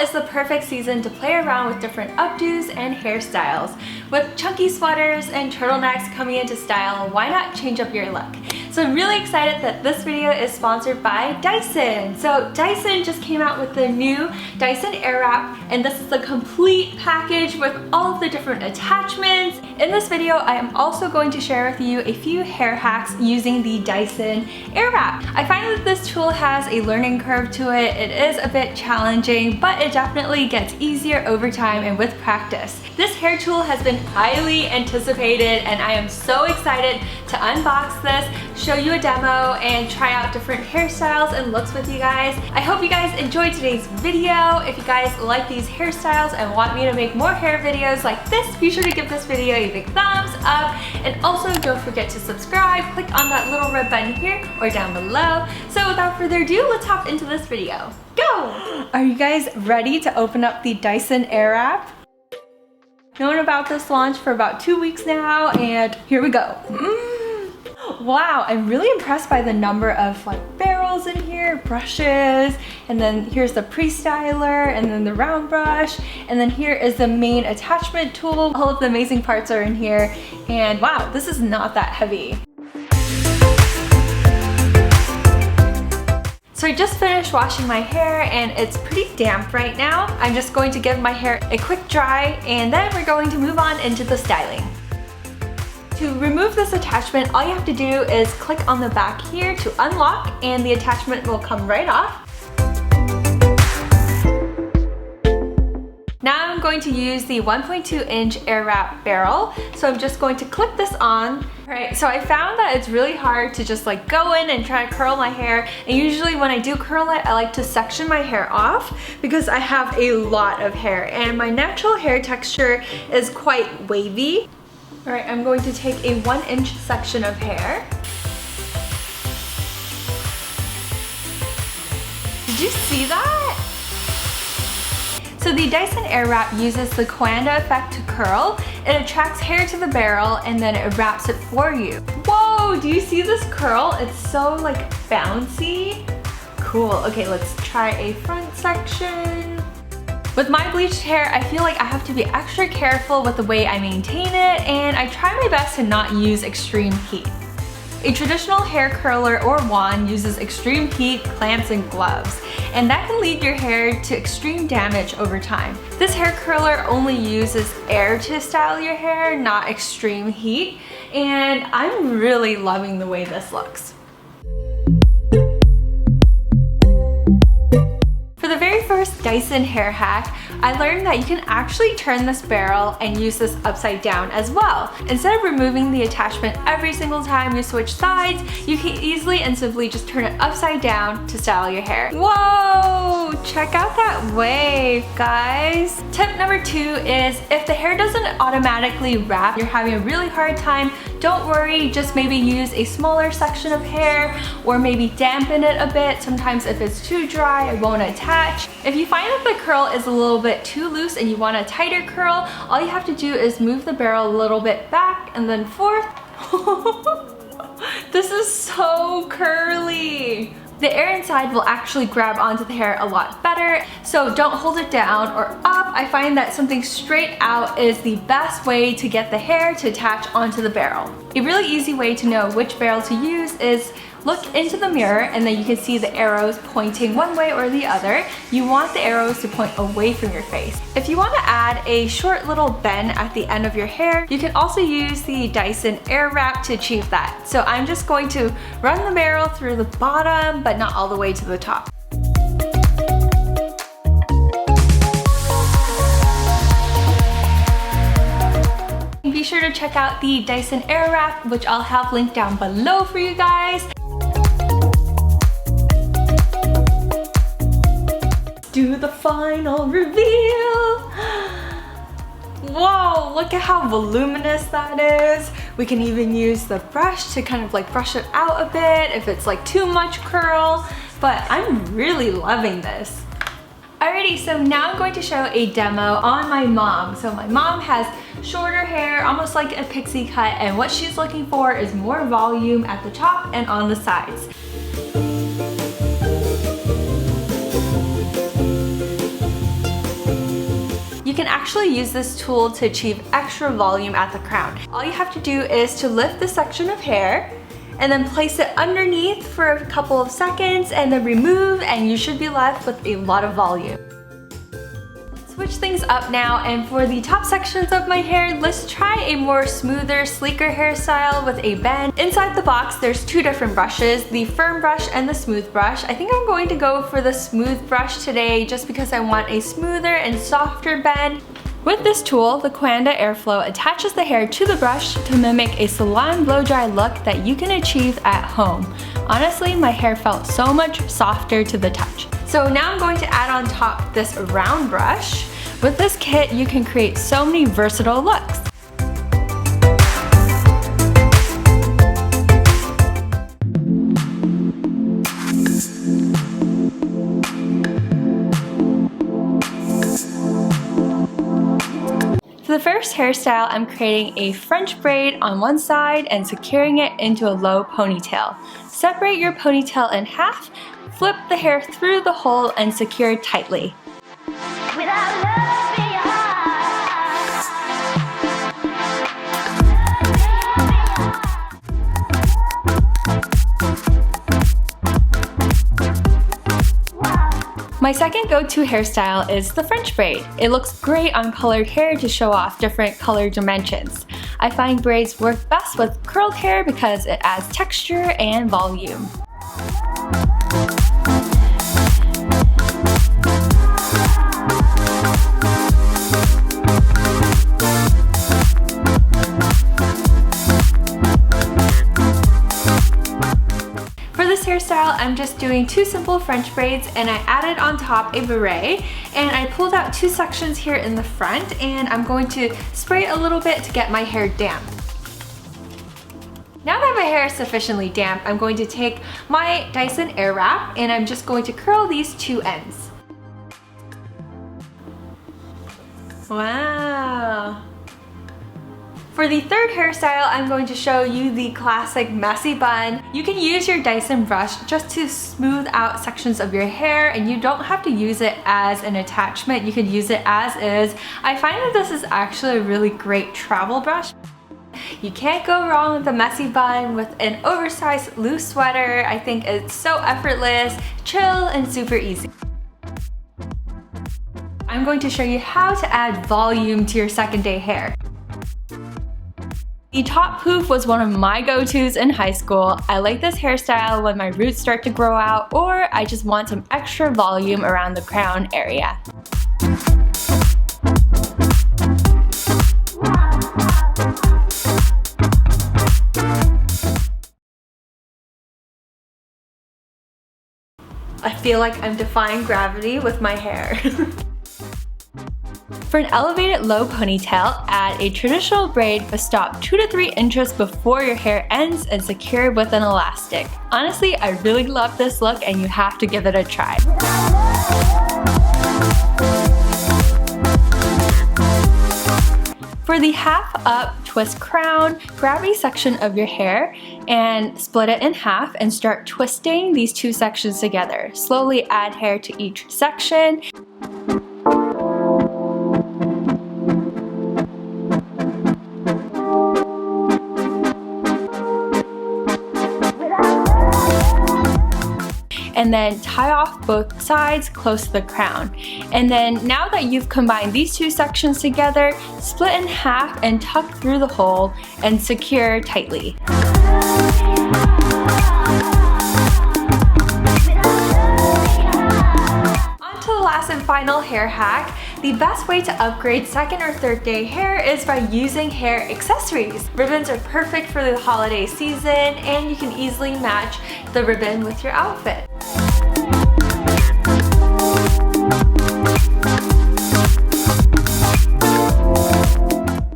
is the perfect season to play around with different updos and hairstyles. With chunky sweaters and turtlenecks coming into style, why not change up your look? So I'm really excited that this video is sponsored by Dyson. So Dyson just came out with the new Dyson Airwrap, and this is the complete package with all of the different attachments. In this video, I am also going to share with you a few hair hacks using the Dyson Airwrap. I find that this tool has a learning curve to it. It is a bit challenging, but it definitely gets easier over time and with practice. This hair tool has been highly anticipated, and I am so excited to unbox this, show you a demo, and try out different hairstyles and looks with you guys. I hope you guys enjoyed today's video. If you guys like these hairstyles and want me to make more hair videos like this, be sure to give this video a big thumbs up, and also don't forget to subscribe. Click on that little red button here or down below. So without further ado, let's hop into this video. Go! Are you guys ready to open up the Dyson Airwrap? Known about this launch for about 2 weeks now, and here we go. Wow, I'm really impressed by the number of barrels in here, brushes, and then here's the pre-styler, and then the round brush, and then here is the main attachment tool. All of the amazing parts are in here, and wow, this is not that heavy. So I just finished washing my hair and it's pretty damp right now. I'm just going to give my hair a quick dry, and then we're going to move on into the styling. To remove this attachment, all you have to do is click on the back here to unlock, and the attachment will come right off. Now I'm going to use the 1.2-inch Airwrap barrel, so I'm just going to clip this on. Alright, so I found that it's really hard to just go in and try to curl my hair, and usually when I do curl it, I like to section my hair off because I have a lot of hair and my natural hair texture is quite wavy. Alright, I'm going to take a 1-inch section of hair. Did you see that? So the Dyson Airwrap uses the Coanda effect to curl. It attracts hair to the barrel and then it wraps it for you. Whoa, do you see this curl? It's so bouncy. Cool, okay, let's try a front section. With my bleached hair, I feel like I have to be extra careful with the way I maintain it, and I try my best to not use extreme heat. A traditional hair curler or wand uses extreme heat, clamps, and gloves, and that can lead your hair to extreme damage over time. This hair curler only uses air to style your hair, not extreme heat, and I'm really loving the way this looks. For the very first Dyson hair hack, I learned that you can actually turn this barrel and use this upside down as well. Instead of removing the attachment every single time you switch sides, you can easily and simply just turn it upside down to style your hair. Whoa! Check out that wave, guys! Tip number 2 is if the hair doesn't automatically wrap, you're having a really hard time, don't worry, just maybe use a smaller section of hair or maybe dampen it a bit. Sometimes if it's too dry, it won't attach. If you find that the curl is a little bit too loose and you want a tighter curl, all you have to do is move the barrel a little bit back and then forth. This is so curly. The air inside will actually grab onto the hair a lot better, so don't hold it down or up. I find that something straight out is the best way to get the hair to attach onto the barrel. A really easy way to know which barrel to use is look into the mirror, and then you can see the arrows pointing one way or the other. You want the arrows to point away from your face. If you want to add a short little bend at the end of your hair, you can also use the Dyson Airwrap to achieve that. So I'm just going to run the barrel through the bottom, but not all the way to the top. Be sure to check out the Dyson Airwrap, which I'll have linked down below for you guys. Do the final reveal. Whoa, look at how voluminous that is. We can even use the brush to kind of brush it out a bit if it's too much curl, but I'm really loving this. Alrighty, so now I'm going to show a demo on my mom. So my mom has shorter hair, almost like a pixie cut, and what she's looking for is more volume at the top and on the sides. can actually use this tool to achieve extra volume at the crown. All you have to do is to lift the section of hair and then place it underneath for a couple of seconds and then remove, and you should be left with a lot of volume. Switch things up now, and for the top sections of my hair, let's try a more smoother, sleeker hairstyle with a bend. Inside the box, there's two different brushes, the firm brush and the smooth brush. I think I'm going to go for the smooth brush today just because I want a smoother and softer bend. With this tool, the Coanda Airflow attaches the hair to the brush to mimic a salon blow-dry look that you can achieve at home. Honestly, my hair felt so much softer to the touch. So now I'm going to add on top this round brush. With this kit, you can create so many versatile looks. For the first hairstyle, I'm creating a French braid on one side and securing it into a low ponytail. Separate your ponytail in half, flip the hair through the hole and secure tightly. My second go-to hairstyle is the French braid. It looks great on colored hair to show off different color dimensions. I find braids work best with curled hair because it adds texture and volume. Hairstyle, I'm just doing two simple French braids, and I added on top a beret, and I pulled out two sections here in the front, and I'm going to spray it a little bit to get my hair damp. Now that my hair is sufficiently damp, I'm going to take my Dyson Airwrap and I'm just going to curl these two ends. Wow! For the third hairstyle, I'm going to show you the classic messy bun. You can use your Dyson brush just to smooth out sections of your hair, and you don't have to use it as an attachment. You can use it as is. I find that this is actually a really great travel brush. You can't go wrong with a messy bun with an oversized loose sweater. I think it's so effortless, chill, and super easy. I'm going to show you how to add volume to your second day hair. The top poof was one of my go-tos in high school. I like this hairstyle when my roots start to grow out, or I just want some extra volume around the crown area. I feel like I'm defying gravity with my hair. For an elevated low ponytail, add a traditional braid but stop 2 to 3 inches before your hair ends and secure with an elastic. Honestly, I really love this look and you have to give it a try. For the half up twist crown, grab a section of your hair and split it in half and start twisting these two sections together. Slowly add hair to each section. And then tie off both sides close to the crown. And then now that you've combined these two sections together, split in half and tuck through the hole and secure tightly. On to the last and final hair hack. The best way to upgrade second or third day hair is by using hair accessories. Ribbons are perfect for the holiday season, and you can easily match the ribbon with your outfit.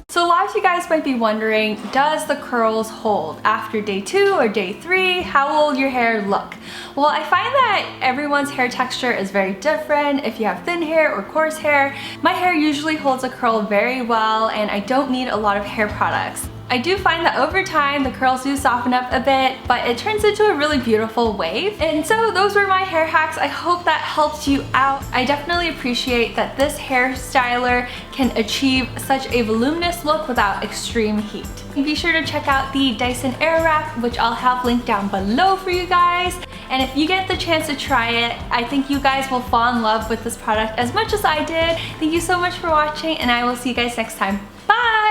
So a lot of you guys might be wondering, does the curls hold? After day 2 or day 3, how will your hair look? Well, I find that everyone's hair texture is very different. If you have thin hair or coarse hair, my hair usually holds a curl very well and I don't need a lot of hair products. I do find that over time the curls do soften up a bit, but it turns into a really beautiful wave. And so those were my hair hacks. I hope that helped you out. I definitely appreciate that this hairstyler can achieve such a voluminous look without extreme heat. Be sure to check out the Dyson Airwrap, which I'll have linked down below for you guys. And if you get the chance to try it, I think you guys will fall in love with this product as much as I did. Thank you so much for watching, and I will see you guys next time. Bye!